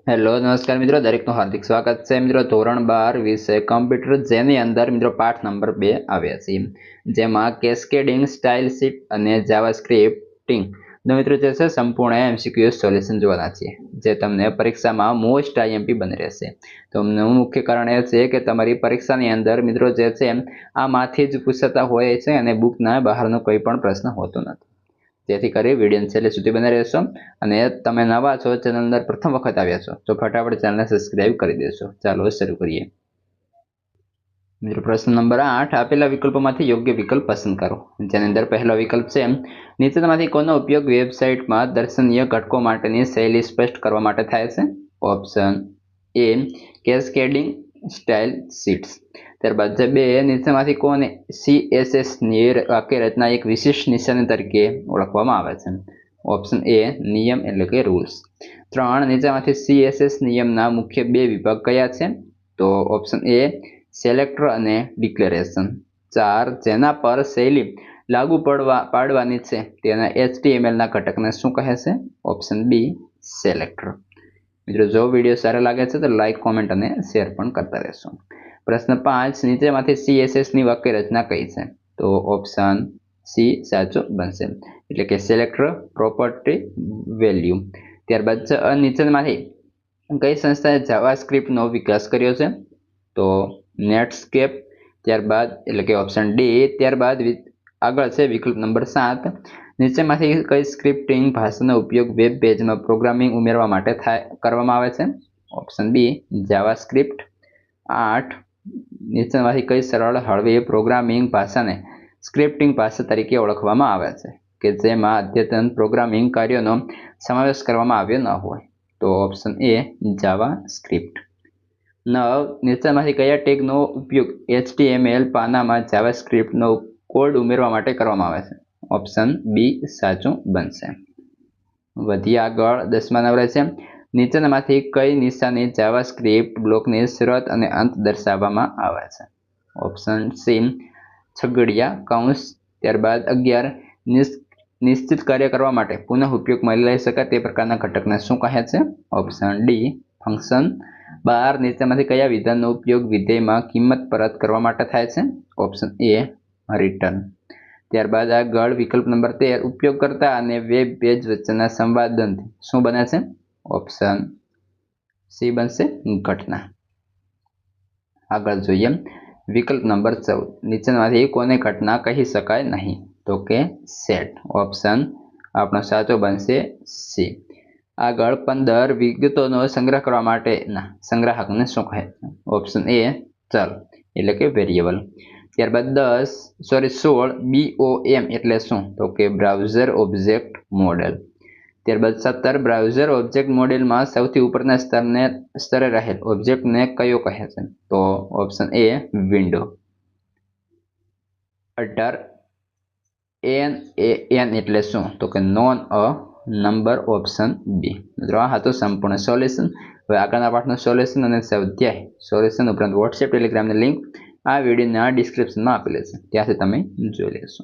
Hello નમસ્કાર મિત્રો, દરેકનું હાર્દિક સ્વાગત છે મિત્રો। ધોરણ 12 વિષય કમ્પ્યુટર, જેની અંદર મિત્રો પાઠ નંબર 2 આવ્યા છે, જેમાં કેસ્કેડિંગ સ્ટાઇલ શીટ અને જાવાસ્ક્રિપ્ટિંગ નો મિત્રો જે છે સંપૂર્ણ એમસીક્યુ સોલ્યુશન જોવાના છે, જે તમને પરીક્ષામાં મોસ્ટ આઈએમપી બની રહેશે। તો મુખ્ય કારણ એ છે કે તમારી પરીક્ષાની અંદર મિત્રો જે છે આમાંથી જ પૂછાતા હોય છે અને બુકના બહારનો કોઈ પણ પ્રશ્ન હોતો નથી। જેથી કરી વિડીયો છેલ્લે સુધી બને રહેશો અને તમે નવા છો, ચેનલ અંદર પ્રથમ વખત આવ્યા છો તો ફટાફટ ચેનલને સબસ્ક્રાઇબ કરી દેશો। ચાલો શરૂ કરીએ મિત્રો। પ્રશ્ન નંબર 8, આપેલા વિકલ્પોમાંથી યોગ્ય વિકલ્પ પસંદ કરો। જેની અંદર પહેલો વિકલ્પ છે, નીચેનામાંથી કોનો ઉપયોગ વેબસાઇટમાં દર્શનીય ઘટકો માટેની શૈલી સ્પષ્ટ કરવા માટે થાય છે? Option A cascading style sheets. ત્યારબાદ છે 2, નીચેમાંથી કોને CSS ની વાક્ય રચના એક વિશિષ્ટ નિશાની તરીકે ઓળખવામાં આવે છે? ઓપ્શન એ નિયમ એટલે કે રૂલ્સ। 3, નીચેમાંથી CSS નિયમના મુખ્ય 2 વિભાગ કયા છે? તો ઓપ્શન એ સેલેક્ટર અને ડિક્લેરેશન। 4, જેના પર શૈલી લાગુ પાડવાની છે તેના HTML ના ઘટકને શું કહે છે? Option B selector. મિત્રો, જો વિડીયો સારો લાગે છે તો લાઈક, કોમેન્ટ અને શેર પણ કરતા રહેશો। પ્રશ્ન 5, નીચેમાંથી CSS ની વાક્ય રચના કઈ છે? તો ઓપ્શન સી સાચો બનશે, એટલે કે સેલેક્ટર પ્રોપર્ટી વેલ્યુ। ત્યારબાદ નીચેમાંથી કઈ સંસ્થાએ જાવાસ્ક્રિપ્ટનો વિકાસ કર્યો છે? તો નેટસ્કેપ। ત્યારબાદ એટલે કે ઓપ્શન ડી। ત્યારબાદ આગળ છે વિકલ્પ નંબર 7, નીચેમાંથી કઈ સ્ક્રિપ્ટિંગ ભાષાનો ઉપયોગ વેબ પેજમાં પ્રોગ્રામિંગ ઉમેરવા માટે કરવામાં આવે છે? ઓપ્શન બી જાવાસ્ક્રિપ્ટ। 8, નીચેમાંથી કઈ સરળ હળવી પ્રોગ્રામિંગ ભાષાને સ્ક્રિપ્ટિંગ ભાષા તરીકે ઓળખવામાં આવે છે કે જેમાં અદ્યતન પ્રોગ્રામિંગ કાર્યોનો સમાવેશ કરવામાં આવ્યો ન હોય? તો ઓપ્શન એ જાવાસ્ક્રિપ્ટ। 9, નીચેમાંથી કયા ટેગનો ઉપયોગ HTML પાનામાં જાવાસ્ક્રિપ્ટનો કોડ ઉમેરવા માટે કરવામાં આવે છે? ઓપ્શન બી સાચું બનશે। વધીએ આગળ 10મા નંબરે છે, નીચેનામાંથી કઈ નિશાની જાવાસ્ક્રિપ્ટ બ્લોકની શરૂઆત અને અંત દર્શાવવામાં આવે છે? ઓપ્શન સી છગડીયા કૌંસ। ત્યારબાદ 11, નિશ્ચિત કાર્ય કરવા માટે પુનઃ ઉપયોગમાં લઈ શકાય તે પ્રકારના ઘટકને શું કહે છે? Option D function. 12, નીચેમાંથી કયા વિધાનનો ઉપયોગ વિધેયમાં કિંમત પરત કરવા માટે થાય છે? Option A return. ત્યારબાદ આગળ વિકલ્પ નંબર 13, ઉપયોગકર્તા અને વેબ પેજ વચ્ચેના સંવાદથી શું બને છે? ઓપ્શન સી બનશે ઘટના। આગળ જોઈએ વિકલ્પ નંબર 14, નીચેનામાંથી કોને ઘટના કહી શકાય નહીં? તો કે સેટ। ઓપ્શન આપણો સાચો બનશે સી। આગળ 15, વિગતોનો સંગ્રહ કરવા માટેના સંગ્રાહકને શું કહે છે? ઓપ્શન એ ચલ એટલે કે વેરિયેબલ। ત્યારબાદ 16, BOM એટલે શું? તો કે બ્રાઉઝર ઓબ્જેક્ટ મોડેલ। ત્યારબાદ 17, બ્રાઉઝર ઓબ્જેક્ટ મોડેલમાં સૌથી ઉપરના સ્તરે રહેલ ઓબ્જેક્ટને કયો કહે છે? તો ઓપ્શન એ વિન્ડો। 18, NaN એટલે શું? તો કે નોન અ નંબર। Option B. મિત્રો, આ હતું સંપૂર્ણ સોલ્યુશન। હવે આગળના પાઠનું સોલ્યુશન અને સ્વાધ્યાય સોલ્યુશન ઉપરાંત વોટ્સએપ ટેલિગ્રામની લિંક આ વિડીયોના ડિસ્ક્રિપ્શનમાં આપેલી છે, ત્યાંથી તમે જોઈ લેશો।